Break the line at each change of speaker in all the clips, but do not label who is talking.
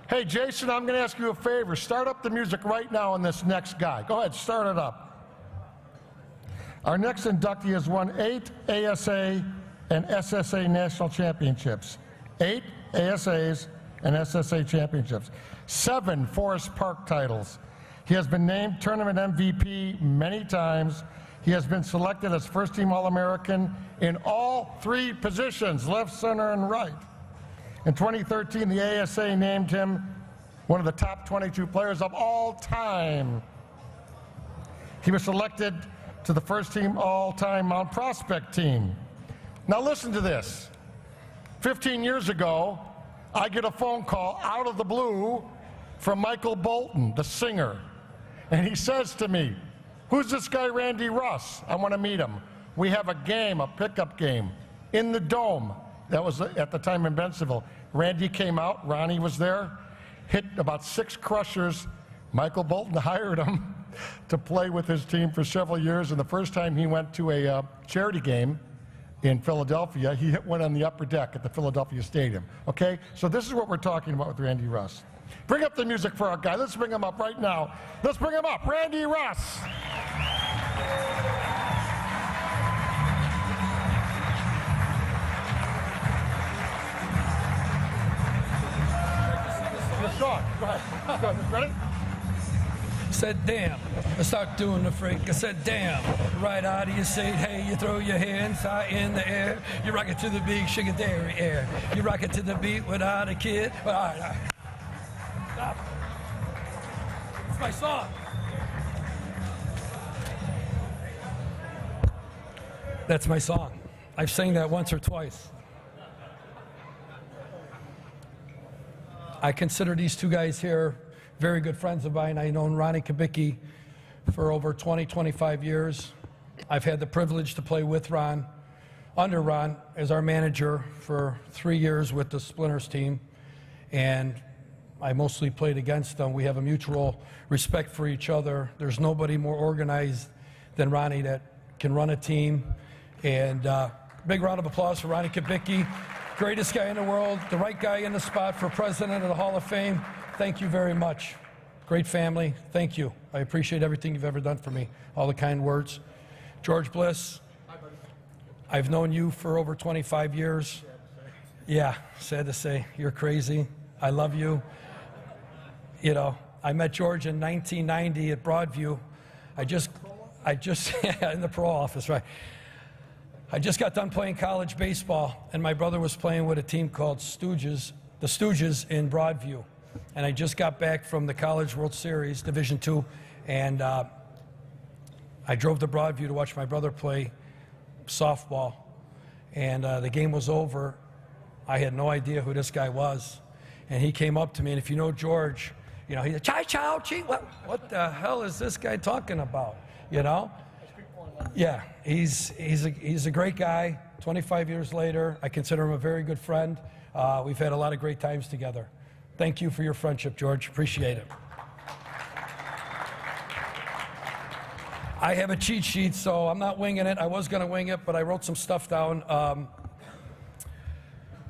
Hey, Jason, I'm going to ask you a favor. Start up the music right now on this next guy. Go ahead, start it up. Our next inductee has won 8 ASA and SSA national championships. 8 ASAs and SSA championships. 7 Forest Park titles. He has been named tournament MVP many times. He has been selected as first-team All-American in all 3 positions, left, center, and right. In 2013, the ASA named him one of the top 22 players of all time. He was selected to the first-team all-time Mount Prospect team. Now listen to this. 15 years ago, I get a phone call out of the blue from Michael Bolton, the singer. And he says to me, "Who's this guy, Randy Russ? I want to meet him. We have a game, a pickup game, in the Dome." That was at the time in Bensenville. Randy came out, Ronnie was there, hit about 6 crushers. Michael Bolton hired him to play with his team for several years, and the first time he went to a charity game in Philadelphia, he hit one on the upper deck at the Philadelphia Stadium. Okay, so this is what we're talking about with Randy Russ. Bring up the music for our guy. Let's bring him up right now. Let's bring him up, Randy Russ. Go ahead. Go ahead. Ready?
Said damn, I start doing the freak. I said damn, right out of your seat. Hey, you throw your hands high in the air. You rock it to the beat, sugar dairy air. You rock it to the beat without a kid. All right. Stop. It's my song. That's my song. I've sang that once or twice. I consider these 2 guys here very good friends of mine. I've known Ronnie Kabuki for over 20, 25 years. I've had the privilege to play with Ron, under Ron, as our manager for 3 years with the Splinters team. And I mostly played against them. We have a mutual respect for each other. There's nobody more organized than Ronnie that can run a team. And big round of applause for Ronnie Kabuki. Greatest guy in the world, the right guy in the spot for president of the Hall of Fame. Thank you very much. Great family. Thank you. I appreciate everything you've ever done for me, all the kind words. George Bliss, I've known you for over 25 years. Yeah, sad to say. You're crazy. I love you. You know, I met George in 1990 at Broadview. I just in the parole office, right. I just got done playing college baseball, and my brother was playing with a team called Stooges, the Stooges in Broadview. And I just got back from the College World Series, Division II, and I drove to Broadview to watch my brother play softball. And the game was over. I had no idea who this guy was. And he came up to me, and if you know George, you know, he said, "Chai chow, chi, what the hell is this guy talking about?" You know? Yeah, he's a great guy. 25 years later, I consider him a very good friend. We've had a lot of great times together. Thank you for your friendship, George. Appreciate it. I have a cheat sheet, so I'm not winging it. I was going to wing it, but I wrote some stuff down.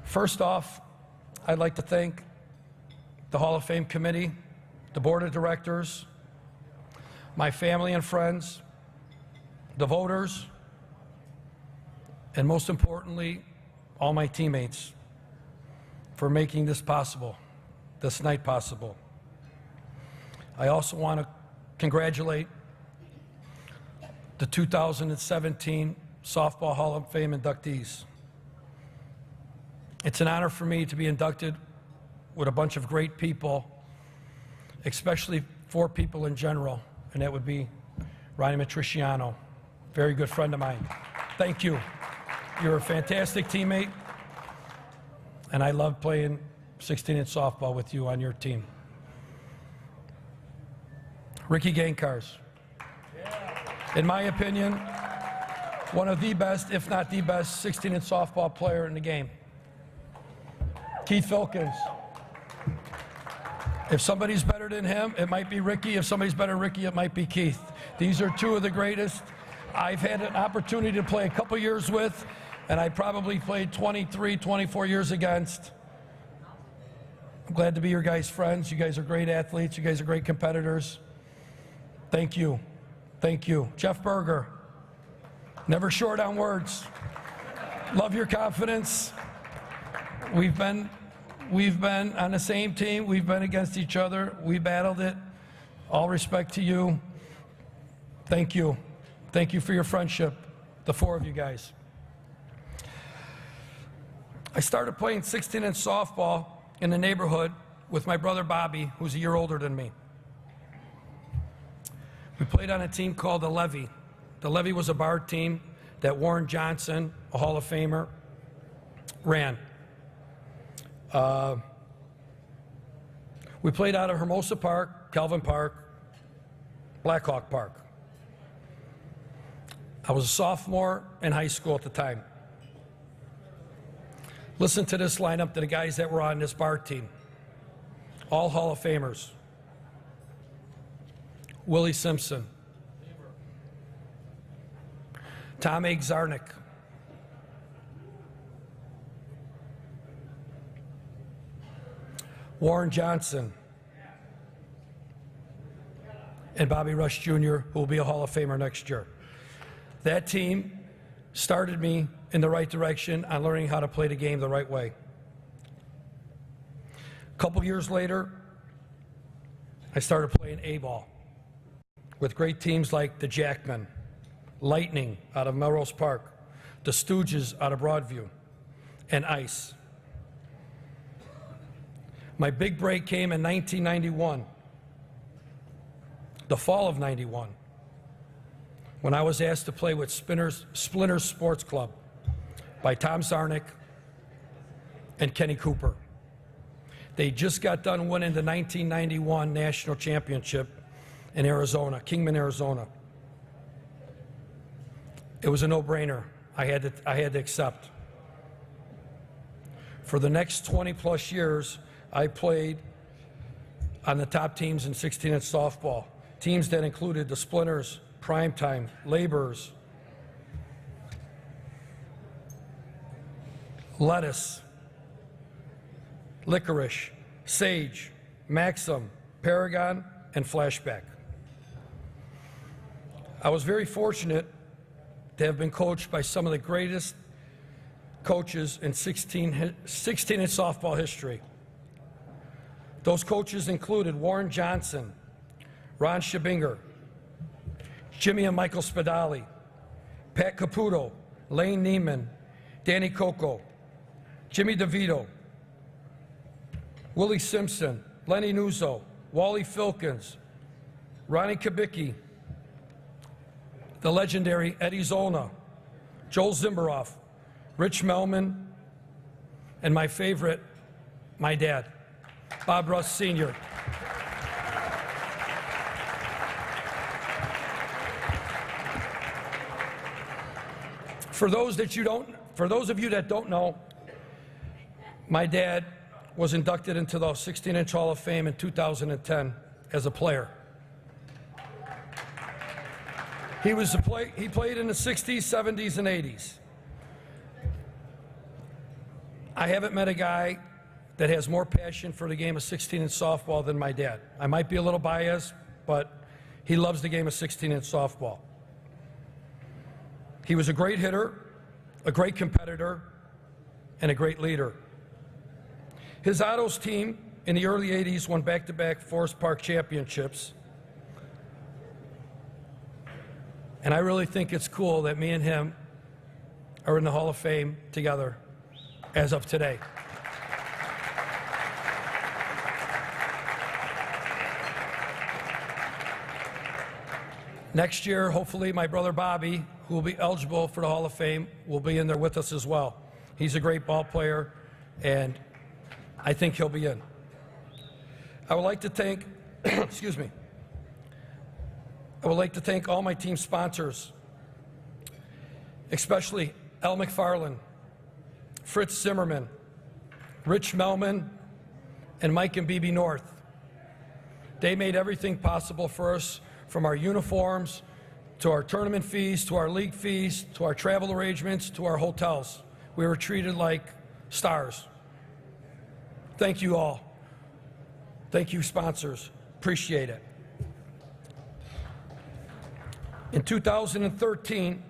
First off, I'd like to thank the Hall of Fame committee, the board of directors, my family and friends, the voters, and most importantly, all my teammates for making this possible, this night possible. I also want to congratulate the 2017 Softball Hall of Fame inductees. It's an honor for me to be inducted with a bunch of great people, especially 4 people in general, and that would be Ronnie Matriciano, very good friend of mine. Thank you. You're a fantastic teammate, and I love playing 16-inch softball with you on your team. Ricky Gainkars, in my opinion, one of the best, if not the best, 16-inch softball player in the game. Keith Filkins. If somebody's better than him, it might be Ricky. If somebody's better than Ricky, it might be Keith. These are 2 of the greatest I've had an opportunity to play a couple years with, and I probably played 23, 24 years against. I'm Glad to be your guys' friends. You guys are great athletes. You guys are great competitors. Thank you. Thank you. Jeff Berger, never short on words. Love your confidence. We've been on the same team. We've been against each other. We battled it. All respect to you. Thank you. Thank you for your friendship, the four of you guys. I started playing 16-inch softball in the neighborhood with my brother Bobby, who's a year older than me. We played on a team called the Levy. The Levy was a bar team that Warren Johnson, a Hall of Famer, ran. We played out of Hermosa Park, Calvin Park, Blackhawk Park. I was a sophomore in high school at the time. Listen to this lineup to the guys that were on this bar team. All Hall of Famers. Willie Simpson. Tom Zarnik. Warren Johnson. And Bobby Rush Jr., who will be a Hall of Famer next year. That team started me in the right direction on learning how to play the game the right way. A couple years later, I started playing A-ball with great teams like the Jackmen, Lightning out of Melrose Park, the Stooges out of Broadview, and Ice. My big break came in 1991, the fall of '91, when I was asked to play with Splinters Sports Club by Tom Zarnik and Kenny Cooper. They just got done winning the 1991 National Championship in Arizona, Kingman, Arizona. It was a no-brainer. I had to accept. For the next 20-plus years, I played on the top teams in 16-inch softball, teams that included the Splinters, Primetime, Laborers, Lettuce, Licorice, Sage, Maxim, Paragon, and Flashback. I was very fortunate to have been coached by some of the greatest coaches in 16-inch softball history. Those coaches included Warren Johnson, Ron Shabinger, Jimmy and Michael Spadali, Pat Caputo, Lane Neiman, Danny Coco, Jimmy DeVito, Willie Simpson, Lenny Nuzzo, Wally Filkins, Ronnie Kabuki, the legendary Eddie Zolna, Joel Zimberoff, Rich Melman, and my favorite, my dad, Bob Russ Sr. For those of you that don't know, my dad was inducted into the 16-inch Hall of Fame in 2010 as a player. He played in the 60s, 70s, and 80s. I haven't met a guy that has more passion for the game of 16-inch softball than my dad. I might be a little biased, but he loves the game of 16-inch softball. He was a great hitter, a great competitor, and a great leader. His Otto's team in the early 80s won back-to-back Forest Park championships. And I really think it's cool that me and him are in the Hall of Fame together as of today. Next year, hopefully, my brother Bobby, who will be eligible for the Hall of Fame, will be in there with us as well. He's a great ball player, and I think he'll be in. I would like to thank, excuse me, I would like to thank all my team sponsors, especially Al McFarland, Fritz Zimmerman, Rich Melman, and Mike and BB North. They made everything possible for us, from our uniforms, to our tournament fees, to our league fees, to our travel arrangements, to our hotels. We were treated like stars. Thank you all. Thank you, sponsors. Appreciate it. In 2013,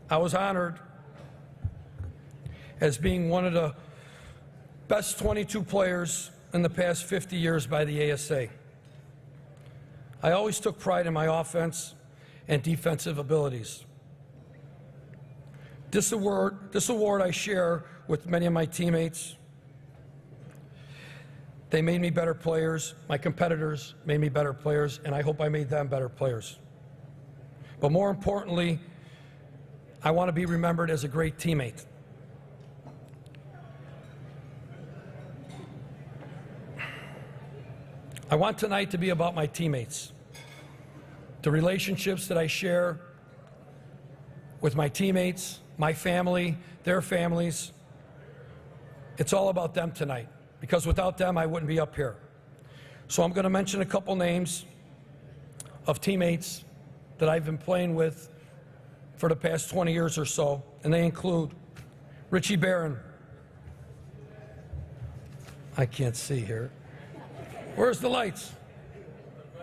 I was honored as being one of the best 22 players in the past 50 years by the ASA. I always took pride in my offense and defensive abilities. This award I share with many of my teammates. They made me better players. My competitors made me better players, and I hope I made them better players. But more importantly, I want to be remembered as a great teammate. I want tonight to be about my teammates, the relationships that I share with my teammates, my family, their families. It's all about them tonight, because without them, I wouldn't be up here. So I'm going to mention a couple names of teammates that I've been playing with for the past 20 years or so, and they include Richie Barron. I can't see here. Where's the lights?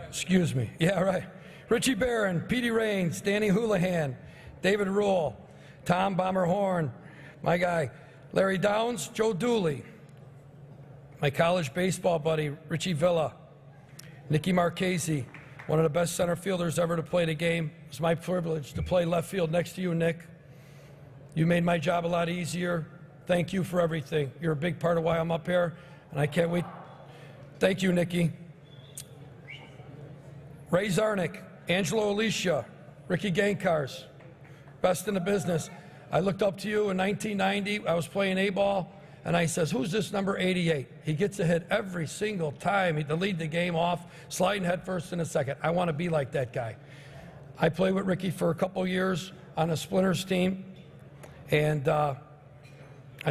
Excuse me. Yeah, right. Richie Barron, Petey Raines, Danny Houlihan, David Rule, Tom Bomber Horn, my guy, Larry Downs, Joe Dooley, my college baseball buddy, Richie Villa, Nicky Marchese, one of the best center fielders ever to play the game. It's my privilege to play left field next to you, Nick. You made my job a lot easier. Thank you for everything. You're a big part of why I'm up here, and I can't wait. Thank you, Nicky. Ray Zarnick, Angelo Alicia, Ricky Gankars, best in the business. I looked up to you in 1990. I was playing A-ball, and I says, who's this number 88? He gets a hit every single time to lead the game off, sliding head first in a second. I want to be like that guy. I played with Ricky for a couple years on a Splinters team, and I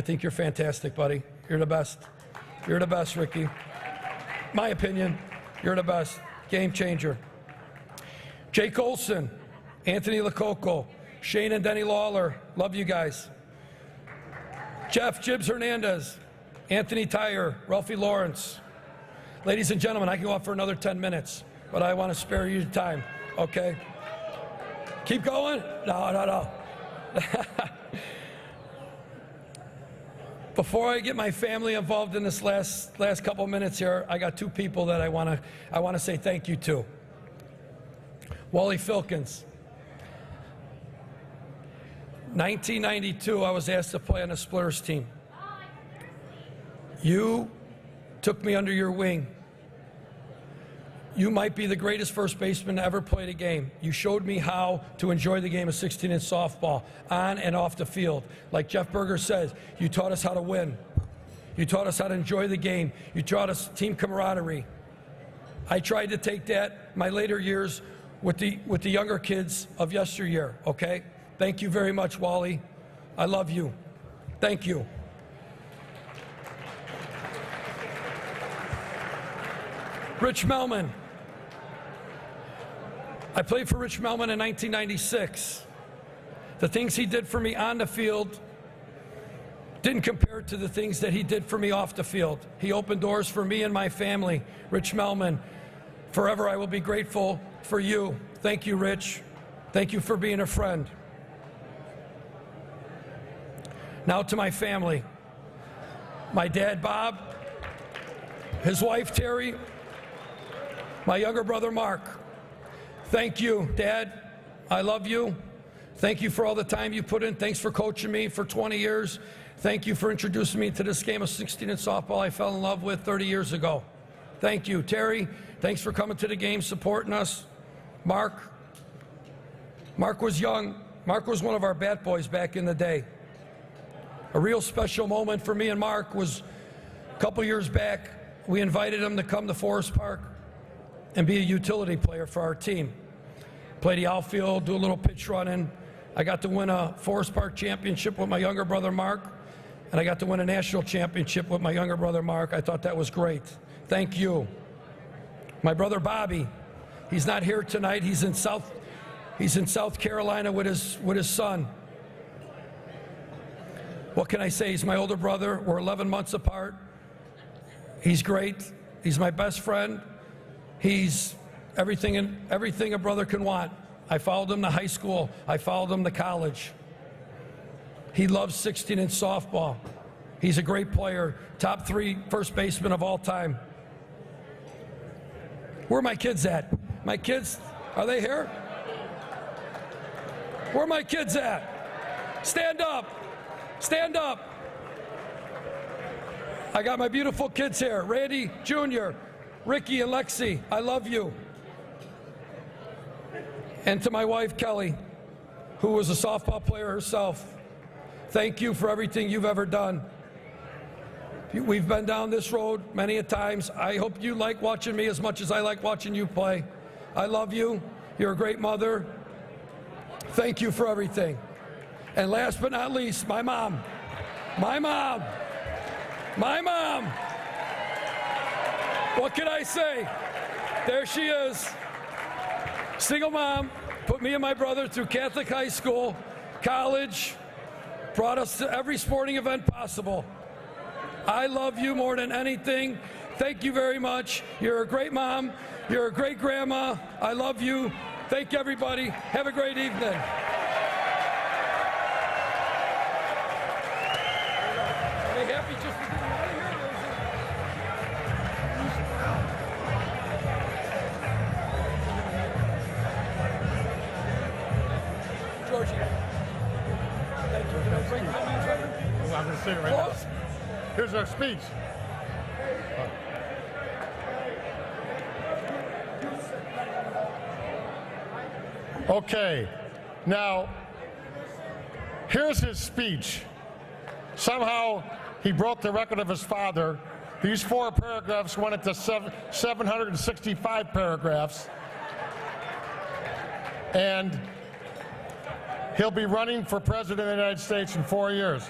think you're fantastic, buddy. You're the best. You're the best, Ricky. My opinion, you're the best. Game changer. Jake Olson, Anthony Lococo, Shane and Denny Lawler, love you guys. Jeff Jibbs Hernandez, Anthony Tyre, Ralphie Lawrence. Ladies and gentlemen, I can go on for another 10 minutes, but I want to spare you time, okay? Keep going? No. Before I get my family involved in this last couple minutes here, I got two people that I want to say thank you to. Wally Filkins. 1992, I was asked to play on the Splitters team. You took me under your wing. You might be the greatest first baseman to ever play the game. You showed me how to enjoy the game of 16-inch softball, on and off the field. Like Jeff Berger says, you taught us how to win. You taught us how to enjoy the game. You taught us team camaraderie. I tried to take that my later years with the younger kids of yesteryear, okay? Thank you very much, Wally. I love you. Thank you. Rich Melman. I played for Rich Melman in 1996. The things he did for me on the field didn't compare to the things that he did for me off the field. He opened doors for me and my family. Rich Melman, forever I will be grateful for you. Thank you, Rich. Thank you for being a friend. Now to my family. My dad, Bob, his wife, Terry, my younger brother, Mark. Thank you, Dad. I love you. Thank you for all the time you put in. Thanks for coaching me for 20 years. Thank you for introducing me to this game of 16-inch softball I fell in love with 30 years ago. Thank you. Terry, thanks for coming to the game, supporting us. Mark was young. Mark was one of our bat boys back in the day. A real special moment for me and Mark was a couple years back. We invited him to come to Forest Park and be a utility player for our team. Play the outfield, do a little pitch running. I got to win a Forest Park championship with my younger brother Mark, and I got to win a national championship with my younger brother Mark. I thought that was great. Thank you. My brother Bobby, he's not here tonight. He's in South Carolina with his son. What can I say? He's my older brother. We're 11 months apart. He's great, He's my best friend. He's everything a brother can want. I followed him to high school. I followed him to college. He loves 16-inch softball. He's a great player, top 3 first baseman of all time. Where are my kids at? My kids, are they here? Where are my kids at? Stand up. Stand up. I got my beautiful kids here. Randy Jr., Ricky and Lexi, I love you. And to my wife, Kelly, who was a softball player herself, thank you for everything you've ever done. We've been down this road many a times. I hope you like watching me as much as I like watching you play. I love you. You're a great mother. Thank you for everything. And last but not least, my mom. My mom. My mom. What can I say? There she is. Single mom, put me and my brother through Catholic high school, college, brought us to every sporting event possible. I love you more than anything. Thank you very much. You're a great mom. You're a great grandma. I love you. Thank you, everybody. Have a great evening. Are they happy just to get me out of here? Georgie. Thank you. Can I break my knees right now?
I'm going to say it right now. Here's our speech. Okay, now, here's his speech. Somehow, he broke the record of his father. These 4 paragraphs went into 765 paragraphs. And he'll be running for president of the United States in 4 years.